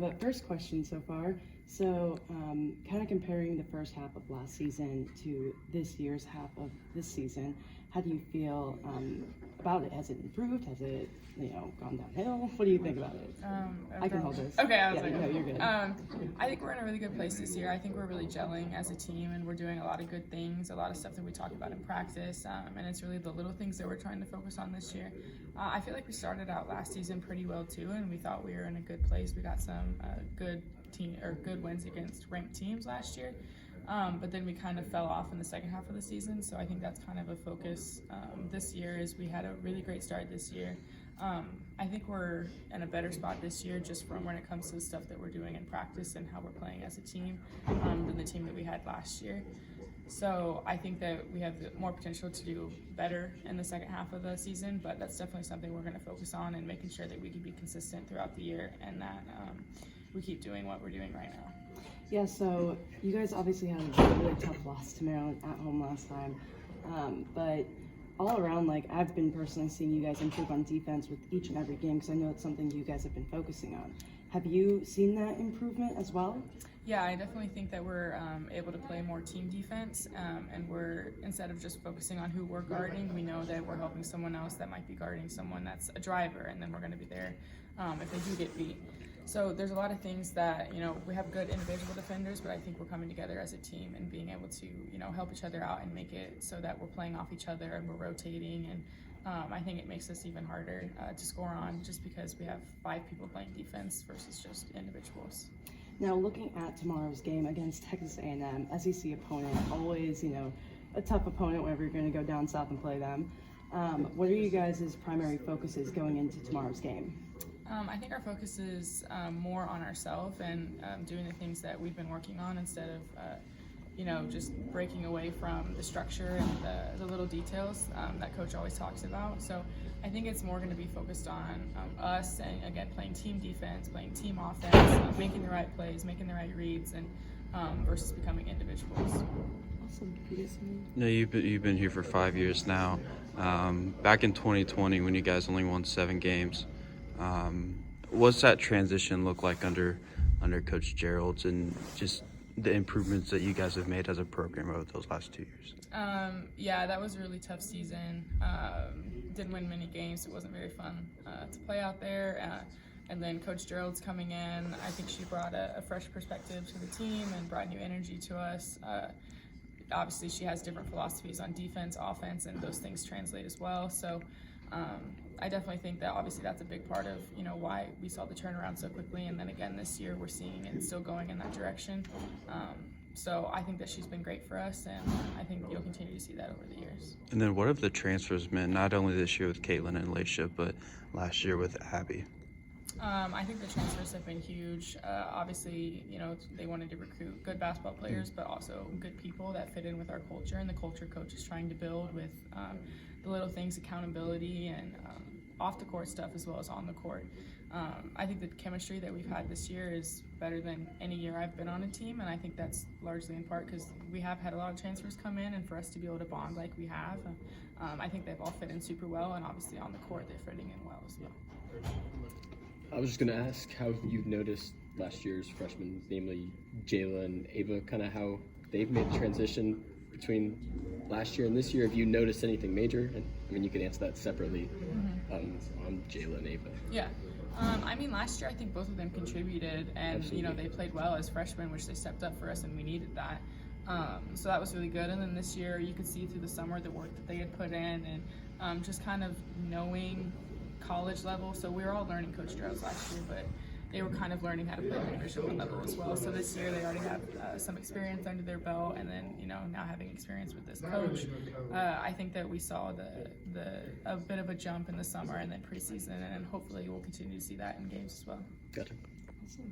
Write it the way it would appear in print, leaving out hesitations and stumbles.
But first question so far. So, kind of comparing the first half of last season to this year's half of this season, how do you feel about it? Has it improved? Has it, gone downhill? What do you think about it? I can hold this. Okay, no, you're good. I think we're in a really good place this year. I think we're really gelling as a team, and we're doing a lot of good things, a lot of stuff that we talk about in practice, and it's really the little things that we're trying to focus on this year. I feel like we started out last season pretty well too, and we thought we were in a good place. We got some good wins against ranked teams last year. But then we kind of fell off in the second half of the season, so I think that's kind of a focus this year. Is we had a really great start this year. I think we're in a better spot this year just from when it comes to the stuff that we're doing in practice and how we're playing as a team than the team that we had last year. So I think that we have more potential to do better in the second half of the season, but that's definitely something we're going to focus on and making sure that we can be consistent throughout the year and that we keep doing what we're doing right now. Yeah, so you guys obviously had a really tough loss to Maryland at home last time, but all around, I've been personally seeing you guys improve on defense with each and every game because I know it's something you guys have been focusing on. Have you seen that improvement as well? Yeah, I definitely think that we're able to play more team defense, and we're, instead of just focusing on who we're guarding, we know that we're helping someone else that might be guarding someone that's a driver, and then we're going to be there if they do get beat. So there's a lot of things that, we have good individual defenders, but I think we're coming together as a team and being able to, help each other out and make it so that we're playing off each other and we're rotating. And I think it makes us even harder to score on just because we have 5 people playing defense versus just individuals. Now, looking at tomorrow's game against Texas A&M, SEC opponent, always, a tough opponent whenever you're going to go down south and play them. What are you guys' primary focuses going into tomorrow's game? I think our focus is more on ourselves and doing the things that we've been working on instead of, just breaking away from the structure and the little details that Coach always talks about. So I think it's more going to be focused on us and, again, playing team defense, playing team offense, making the right plays, making the right reads, and versus becoming individuals. Awesome. No, you've been here for 5 years now. Back in 2020, when you guys only won 7 games, what's that transition look like under Coach Gerald's and just the improvements that you guys have made as a program over those last 2 years? Yeah, that was a really tough season. Didn't win many games. It wasn't very fun to play out there. And then Coach Gerald's coming in. I think she brought a fresh perspective to the team and brought new energy to us. Obviously, she has different philosophies on defense, offense, and those things translate as well. So I definitely think that obviously that's a big part of why we saw the turnaround so quickly, and then again this year we're seeing it still going in that direction. So I think that she's been great for us, and I think you'll continue to see that over the years. And then what have the transfers meant, not only this year with Caitlin and Laisha, but last year with Abby? I think the transfers have been huge. Obviously, they wanted to recruit good basketball players, but also good people that fit in with our culture and the culture Coach is trying to build with the little things, accountability, and off the court stuff as well as on the court. I think the chemistry that we've had this year is better than any year I've been on a team, and I think that's largely in part because we have had a lot of transfers come in, and for us to be able to bond like we have, I think they've all fit in super well, and obviously on the court they're fitting in well as well. I was just going to ask how you've noticed last year's freshmen, namely Jayla and Ava, kind of how they've made the transition between last year and this year. Have you noticed anything major? And I mean, you can answer that separately on Jayla and Ava. Yeah. Last year I think both of them contributed, and Absolutely. they played well as freshmen, which they stepped up for us, and we needed that. So that was really good. And then this year you could see through the summer the work that they had put in, and just kind of knowing college level. So we were all learning Coach Gerald's last year, but they were kind of learning how to play at the Division I level as well. So this year they already have some experience under their belt, and then now having experience with this coach, I think that we saw a bit of a jump in the summer and then preseason, and hopefully we'll continue to see that in games as well. Gotcha. Awesome.